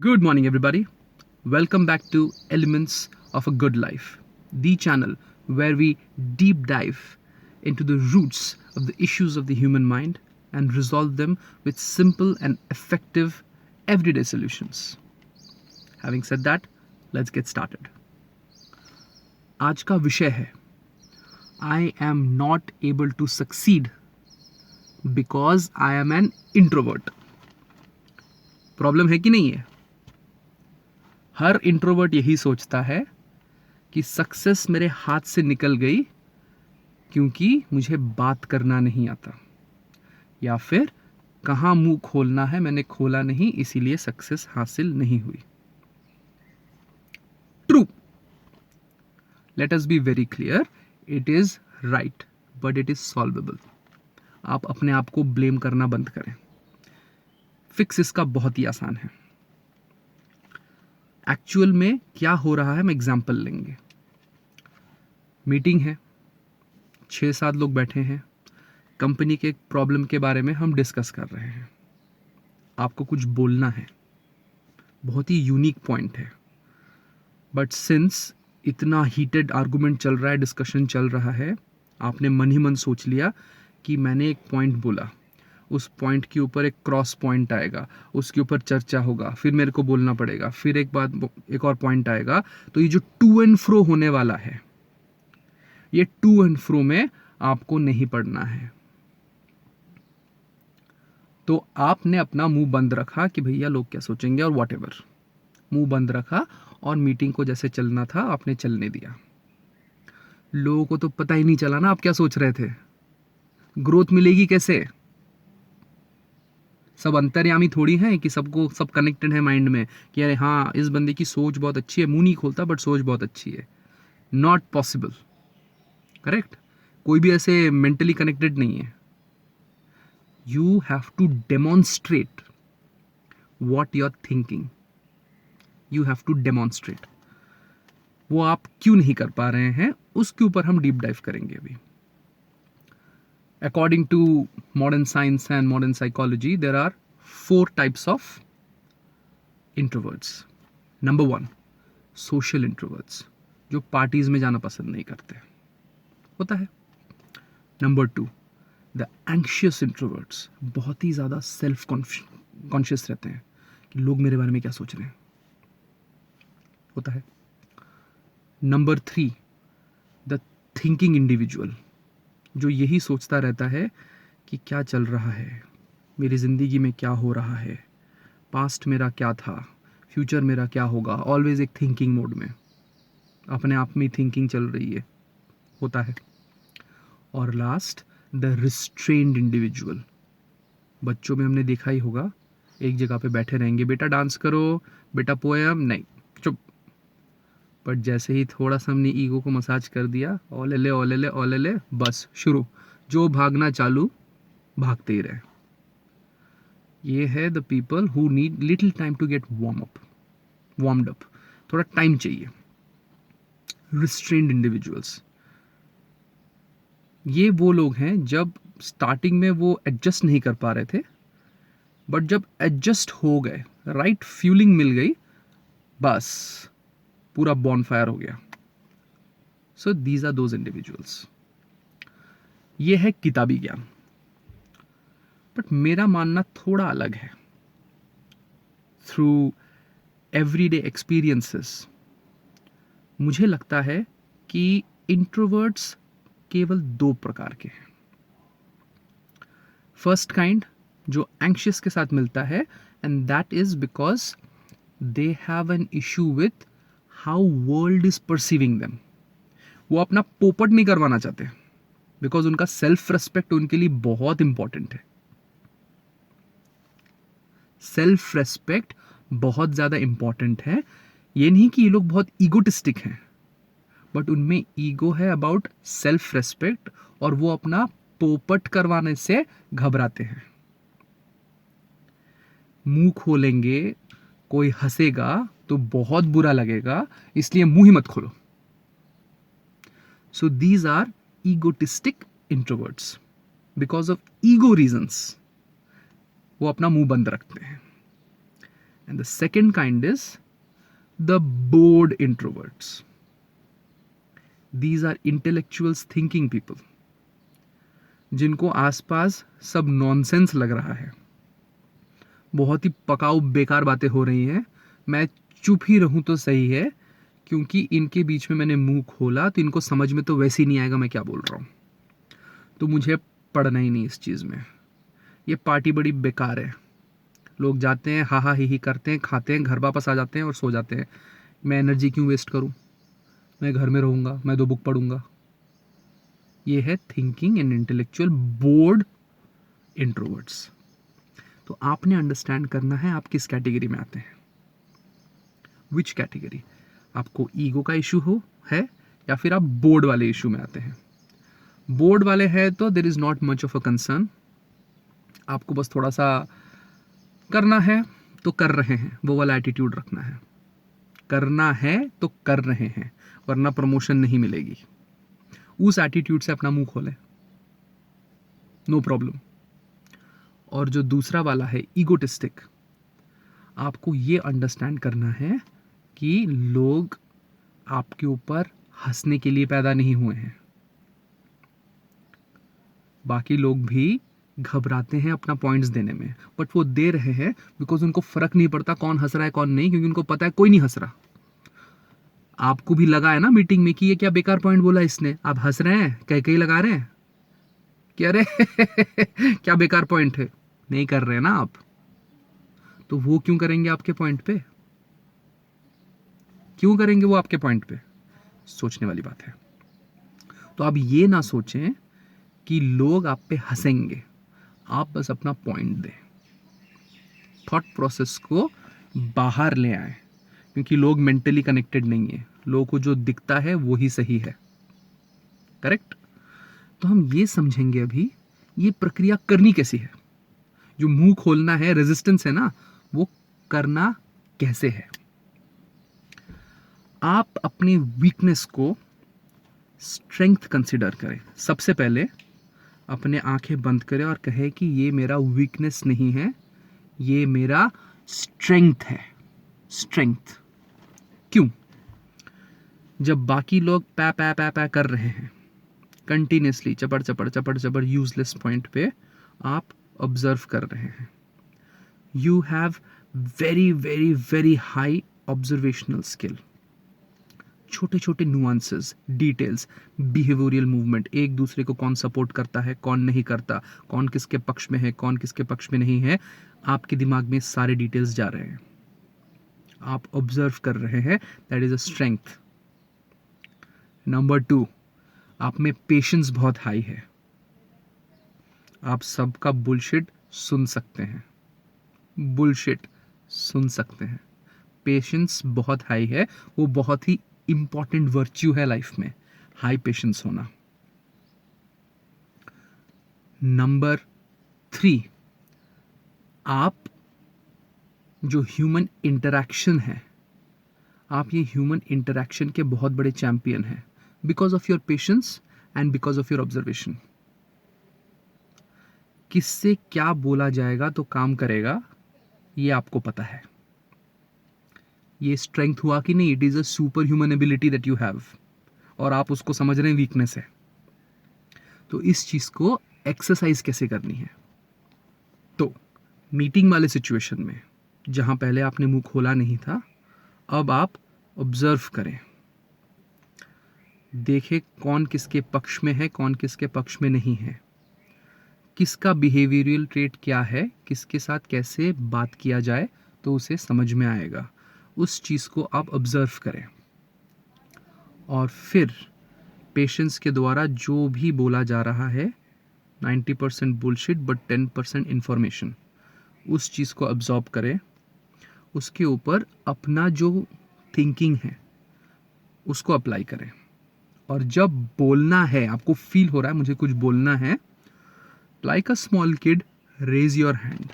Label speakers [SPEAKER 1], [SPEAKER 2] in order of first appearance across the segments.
[SPEAKER 1] Good morning, everybody. Welcome back to Elements of a Good Life, the channel where we deep dive into the roots of the issues of the human mind and resolve them with simple and effective everyday solutions. Having said that, let's get started. आज का विषय है I am not able to succeed because I am an introvert. Problem है कि नहीं है? हर introvert यही सोचता है कि सक्सेस मेरे हाथ से निकल गई क्योंकि मुझे बात करना नहीं आता, या फिर कहाँ मुंह खोलना है मैंने खोला नहीं इसीलिए सक्सेस हासिल नहीं हुई. True. Let us be very clear, it is right but it is solvable. आप अपने आप को ब्लेम करना बंद करें. फिक्स इसका बहुत ही आसान है. एक्चुअल में क्या हो रहा है हम एग्जाम्पल लेंगे. मीटिंग है, 6-7 लोग बैठे हैं, कंपनी के एक प्रॉब्लम के बारे में हम डिस्कस कर रहे हैं. आपको कुछ बोलना है, बहुत ही यूनिक पॉइंट है, बट सिंस इतना हीटेड आर्गुमेंट चल रहा है, डिस्कशन चल रहा है, आपने मन ही मन सोच लिया कि मैंने एक पॉइंट बोला, उस पॉइंट के ऊपर एक क्रॉस पॉइंट आएगा, उसके ऊपर चर्चा होगा, फिर मेरे को बोलना पड़ेगा, फिर एक और पॉइंट आएगा. तो ये जो टू एंड फ्रो होने वाला है, ये टू एंड फ्रो में आपको नहीं पड़ना है. तो आपने अपना मुंह बंद रखा कि भैया लोग क्या सोचेंगे और व्हाटएवर. मुंह बंद रखा और मीटिंग को जैसे चलना था आपने चलने दिया. लोगों को तो पता ही नहीं चला ना आप क्या सोच रहे थे. ग्रोथ मिलेगी कैसे? सब अंतर्यामी थोड़ी हैं कि सबको सब कनेक्टेड है माइंड में कि अरे हाँ इस बंदे की सोच बहुत अच्छी है, मुंह नहीं खोलता बट सोच बहुत अच्छी है. Not possible. करेक्ट. कोई भी ऐसे मेंटली कनेक्टेड नहीं है. You have to demonstrate what you are thinking. You have to demonstrate. वो आप क्यों नहीं कर पा रहे हैं उसके ऊपर हम डीप डाइव करेंगे अभी. According to modern science and modern psychology, there are 4 types of introverts. Number 1, social introverts, जो पार्टीज में जाना पसंद नहीं करते, होता है. Number 2, the anxious introverts, बहुत ही ज़्यादा सेल्फ कॉन्शियस रहते हैं कि लोग मेरे बारे में क्या सोच रहे हैं, होता है. Number 3, the thinking individual, जो यही सोचता रहता है कि क्या चल रहा है, मेरी ज़िंदगी में क्या हो रहा है, पास्ट मेरा क्या था, फ्यूचर मेरा क्या होगा. ऑलवेज एक थिंकिंग मोड में, अपने आप में थिंकिंग चल रही है, होता है. और लास्ट, द रिस्ट्रेन्ड इंडिविजुअल. बच्चों में हमने देखा ही होगा, एक जगह पे बैठे रहेंगे, बेटा डांस करो, बेटा पोएम, नहीं चुप. बट जैसे ही थोड़ा सा हमने ईगो को मसाज कर दिया, ओले ले ओले ले ओले ले, बस शुरू, जो भागना चालू, भागते ही रहे. ये है the people who need little time to get warmed up. थोड़ा टाइम चाहिए. रिस्ट्रेन्ड इंडिविजुअल्स, ये वो लोग हैं जब स्टार्टिंग में वो एडजस्ट नहीं कर पा रहे थे, बट जब एडजस्ट हो गए, राइट फ्यूलिंग मिल गई, बस पूरा बॉनफायर हो गया. So these are those individuals. ये है किताबी ज्ञान, बट मेरा मानना थोड़ा अलग है. थ्रू एवरीडे एक्सपीरियंसेस मुझे लगता है कि इंट्रोवर्ट्स केवल 2 प्रकार के हैं. फर्स्ट काइंड जो एंग्शियस के साथ मिलता है, and that is because they have an issue with how world is perceiving them. वो अपना पोपट नहीं करवाना चाहते बिकॉज उनका सेल्फ रेस्पेक्ट उनके लिए बहुत इंपॉर्टेंट है. सेल्फ रेस्पेक्ट बहुत ज़्यादा इंपॉर्टेंट है. ये नहीं कि ये लोग बहुत ईगोटिस्टिक हैं, बट उनमें ईगो है अबाउट सेल्फ रेस्पेक्ट, और वो अपना पोपट करवाने से घबराते हैं. मुंह खोलेंगे, कोई हंसेगा तो बहुत बुरा लगेगा, इसलिए मुंह ही मत खोलो. So these are egotistic introverts. Because of ego reasons वो अपना मुंह बंद रखते हैं. And the second kind is the bored introverts. These are intellectuals thinking people, जिनको आसपास सब नॉनसेंस लग रहा है, बहुत ही पकाऊ बेकार बातें हो रही हैं, मैं चुप ही रहूं तो सही है, क्योंकि इनके बीच में मैंने मुंह खोला तो इनको समझ में तो वैसे ही नहीं आएगा मैं क्या बोल रहा हूं, तो मुझे पढ़ना ही नहीं इस चीज़ में, ये पार्टी बड़ी बेकार है, लोग जाते हैं हा हा ही करते हैं, खाते हैं, घर वापस आ जाते हैं और सो जाते हैं, मैं एनर्जी क्यों वेस्ट करूं, मैं घर में रहूंगा, मैं 2 बुक पढ़ूंगा। ये है thinking and intellectual board introverts. तो आपने अंडरस्टैंड करना है आप किस कैटेगरी में आते हैं, विच कैटेगरी, आपको ईगो का इशू हो है या फिर आप बोर्ड वाले इशू में आते हैं। बोर्ड वाले हैं तो there is not much of a concern, आपको बस थोड़ा सा करना है तो कर रहे हैं, वो वाला एटीट्यूड रखना है, करना है तो कर रहे हैं, वरना प्रमोशन नहीं मिलेगी, उस एटीट्यूड से अपना मुंह खोलें, नो प्रॉब्लम। और जो दूसरा वाला है ईगोटिस्टिक, आपको ये अंडरस्टैंड करना है कि लोग आपके ऊपर हंसने के लिए पैदा नहीं हुए हैं, बाकी लोग भी घबराते हैं अपना पॉइंट्स देने में, बट वो दे रहे हैं बिकॉज उनको फर्क नहीं पड़ता कौन हंस रहा है कौन नहीं, क्योंकि उनको पता है कोई नहीं हंस रहा। आपको भी लगा है ना मीटिंग में कि ये क्या बेकार पॉइंट बोला इसने, आप हंस रहे हैं, कहीं कहीं लगा रहे हैं कि अरे क्या बेकार पॉइंट है, नहीं कर रहे हैं ना आप, तो वो क्यों करेंगे आपके पॉइंट पे, क्यों करेंगे वो आपके पॉइंट पे, सोचने वाली बात है। तो आप ये ना सोचें कि लोग आप पे हंसेंगे, आप बस अपना पॉइंट दें, थॉट प्रोसेस को बाहर ले आए, क्योंकि लोग मेंटली कनेक्टेड नहीं है, लोगों को जो दिखता है वो ही सही है, करेक्ट। तो हम ये समझेंगे अभी ये प्रक्रिया करनी कैसी है, जो मुंह खोलना है, रेजिस्टेंस है ना, वो करना कैसे है। आप अपनी वीकनेस को स्ट्रेंथ कंसिडर करें, सबसे पहले अपने आंखें बंद करें और कहें कि ये मेरा वीकनेस नहीं है, ये मेरा स्ट्रेंथ है। स्ट्रेंथ क्यों, जब बाकी लोग पै पै पै पै कर रहे हैं कंटिन्यूसली, चपड़ चपड़ चपड़ चपड़ यूजलेस पॉइंट पे आप ऑब्जर्व कर रहे हैं, you have very very very high observational skill, छोटे छोटे नुआंसेस, डिटेल्स, बिहेवियरल मूवमेंट, एक दूसरे को कौन सपोर्ट करता है कौन नहीं करता, कौन किसके पक्ष में है कौन किसके पक्ष में नहीं है, आपके दिमाग में सारे डिटेल्स जा रहे हैं, आप ऑब्जर्व कर रहे हैं, that is a strength. Number 2, आप में पेशेंस बहुत हाई है, आप सबका बुलशिट सुन सकते हैं, बुलशिट सुन सकते हैं, पेशेंस बहुत हाई है, वो बहुत ही इंपॉर्टेंट वर्च्यू है लाइफ में, हाई पेशेंस होना। नंबर 3, आप जो ह्यूमन इंटरैक्शन है, आप ये ह्यूमन इंटरैक्शन के बहुत बड़े चैंपियन हैं, because of your patience and because of your observation. किससे क्या बोला जाएगा तो काम करेगा, ये आपको पता है, ये स्ट्रेंथ हुआ कि नहीं, it is a super human ability that you have, और आप उसको समझ रहे हैं वीकनेस है। तो इस चीज को एक्सरसाइज कैसे करनी है, तो मीटिंग वाले सिचुएशन में जहां पहले आपने मुंह खोला नहीं था, अब आप ऑब्जर्व करें, देखें कौन किसके पक्ष में है कौन किसके पक्ष में नहीं है, किसका बिहेवियरल ट्रेट क्या है, किसके साथ कैसे बात किया जाए तो उसे समझ में आएगा, उस चीज़ को आप ऑब्जर्व करें, और फिर पेशेंस के द्वारा जो भी बोला जा रहा है 90% बुलशिट बट 10% इंफॉर्मेशन, उस चीज़ को अब्जॉर्ब करें, उसके ऊपर अपना जो थिंकिंग है उसको अप्लाई करें, और जब बोलना है, आपको फील हो रहा है मुझे कुछ बोलना है, like a small kid, raise your hand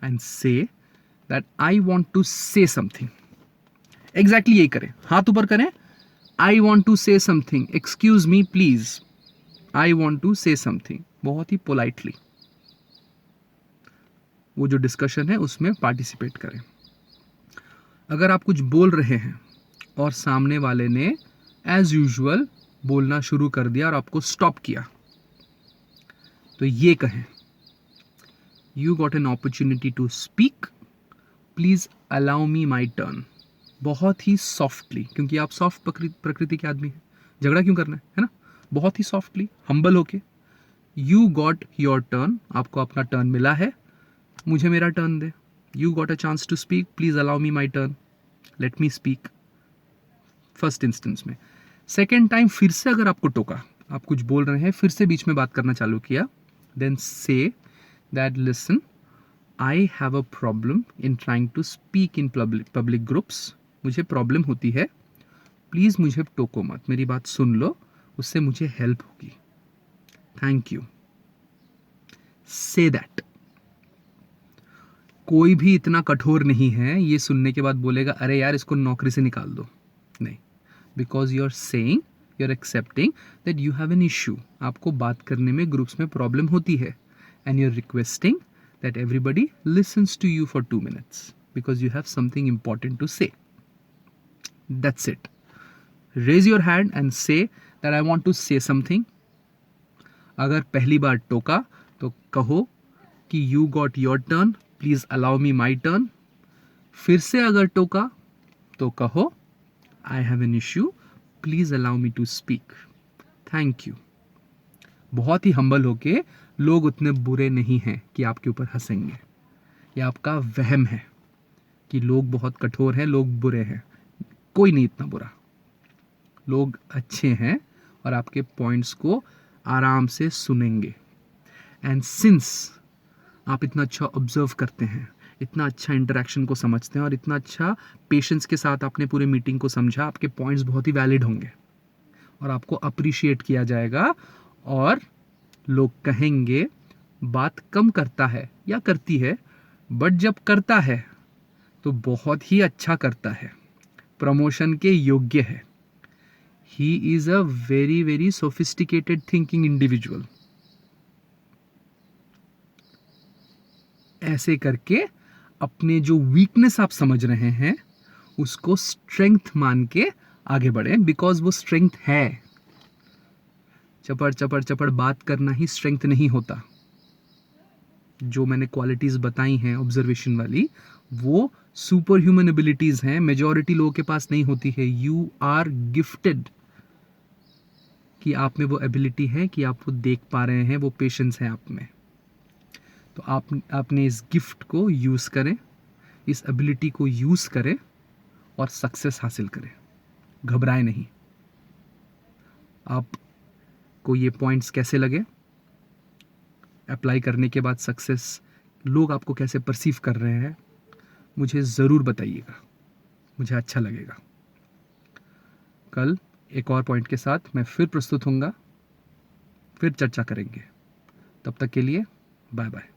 [SPEAKER 1] and say that I want to say something. Exactly यही करें, हाथ ऊपर करें, I want to say something, excuse me please, I want to say something, बहुत ही पोलाइटली। वो जो डिस्कशन है उसमें पार्टिसिपेट करें। अगर आप कुछ बोल रहे हैं और सामने वाले ने एज यूजुअल बोलना शुरू कर दिया और आपको स्टॉप किया, तो ये कहें, you got an opportunity to speak, please allow me my turn. बहुत ही सॉफ्टली, क्योंकि आप सॉफ्ट प्रकृति के आदमी हैं, झगड़ा क्यों करना है ना। बहुत ही सॉफ्टली, हम्बल होके, यू गॉट योर टर्न, आपको अपना टर्न मिला है, मुझे मेरा टर्न दे। You got a chance to speak, please allow me my turn, let me speak. First instance में। सेकेंड टाइम फिर से अगर आपको टोका, आप कुछ बोल रहे हैं, फिर से बीच में बात करना चालू किया, देन से that listen, I have a problem in trying to speak in public groups. मुझे प्रॉब्लम होती है, प्लीज मुझे टोको मत, मेरी बात सुन लो, उससे मुझे हेल्प होगी, थैंक यू। Say that. कोई भी इतना कठोर नहीं है ये सुनने के बाद बोलेगा अरे यार इसको नौकरी से निकाल दो, नहीं। Because you are saying, you are accepting that you have an issue, आपको बात करने में ग्रुप्स में प्रॉब्लम होती है, and you are requesting that everybody listens to you for 2 minutes because you have something important to say. That's it. Raise your hand and say that I want to say something. अगर पहली बार टोका तो कहो कि you got your turn, please allow me my turn. फिर से अगर टोका तो कहो I have an issue, please allow me to speak, thank you. बहुत ही हम्बल होके, लोग उतने बुरे नहीं हैं कि आपके ऊपर हंसेंगे। ये आपका वहम है कि लोग बहुत कठोर हैं, लोग बुरे हैं। कोई नहीं इतना बुरा, लोग अच्छे हैं और आपके पॉइंट्स को आराम से सुनेंगे। एंड सिंस आप इतना अच्छा ऑब्जर्व करते हैं, इतना अच्छा इंटरेक्शन को समझते हैं और इतना अच्छा पेशेंस के साथ आपने पूरे मीटिंग को समझा, आपके पॉइंट्स बहुत ही वैलिड होंगे और आपको अप्रिशिएट किया जाएगा और लोग कहेंगे बात कम करता है या करती है, बट जब करता है तो बहुत ही अच्छा करता है, प्रमोशन के योग्य है। He is a very very sophisticated thinking individual. ऐसे करके अपने जो वीकनेस आप समझ रहे हैं उसको स्ट्रेंथ मान के आगे बढ़े, बिकॉज वो स्ट्रेंथ है। चपड़ चपड़ चपड़ बात करना ही स्ट्रेंथ नहीं होता। जो मैंने क्वालिटीज बताई हैं ऑब्जर्वेशन वाली, वो सुपर ह्यूमन एबिलिटीज हैं, मेजॉरिटी लोगों के पास नहीं होती है। यू आर गिफ्टेड कि आप में वो एबिलिटी है कि आप वो देख पा रहे हैं, वो पेशेंस है आप में। तो आपने इस गिफ्ट को यूज़ करें, इस एबिलिटी को यूज़ करें और सक्सेस हासिल करें, घबराए नहीं। आपको ये पॉइंट्स कैसे लगे? अप्लाई करने के बाद सक्सेस लोग आपको कैसे परसीव कर रहे हैं, मुझे ज़रूर बताइएगा, मुझे अच्छा लगेगा। कल एक और पॉइंट के साथ मैं फिर प्रस्तुत होऊंगा, फिर चर्चा करेंगे। तब तक के लिए बाय बाय।